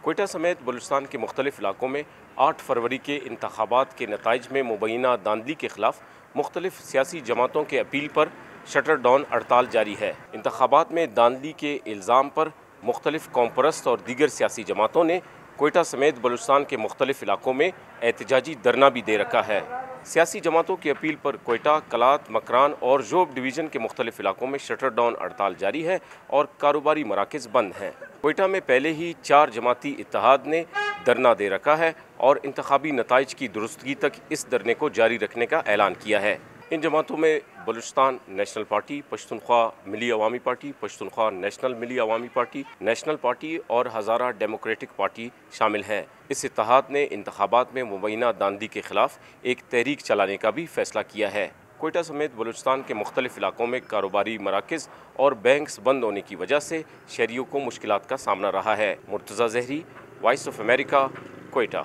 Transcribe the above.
کوئٹہ سمیت بلوچستان کے مختلف علاقوں میں 8 فروری کے انتخابات کے نتائج میں مبینہ داندلی کے خلاف مختلف سیاسی جماعتوں کے اپیل پر شٹر ڈاؤن ہڑتال جاری ہے۔ انتخابات میں داندلی کے الزام پر مختلف قوم پرست اور دیگر سیاسی جماعتوں نے کوئٹہ سمیت بلوچستان کے مختلف علاقوں میں احتجاجی دھرنا بھی دے رکھا ہے۔ سیاسی جماعتوں کی اپیل پر کوئٹہ، کلات، مکران اور جوب ڈویژن کے مختلف علاقوں میں شٹر ڈاؤن ہڑتال جاری ہے اور کاروباری مراکز بند ہیں۔ کوئٹہ میں پہلے ہی 4 جماعتی اتحاد نے دھرنا دے رکھا ہے اور انتخابی نتائج کی درستگی تک اس دھرنے کو جاری رکھنے کا اعلان کیا ہے۔ ان جماعتوں میں بلوچستان نیشنل پارٹی، پشتونخوا ملی عوامی پارٹی، پشتونخوا نیشنل ملی عوامی پارٹی، نیشنل پارٹی اور ہزارہ ڈیموکریٹک پارٹی شامل ہیں۔ اس اتحاد نے انتخابات میں مبینہ داندلی کے خلاف ایک تحریک چلانے کا بھی فیصلہ کیا ہے۔ کوئٹہ سمیت بلوچستان کے مختلف علاقوں میں کاروباری مراکز اور بینکس بند ہونے کی وجہ سے شہریوں کو مشکلات کا سامنا رہا ہے۔ مرتضی زہری، وائس آف امریکہ، کوئٹہ۔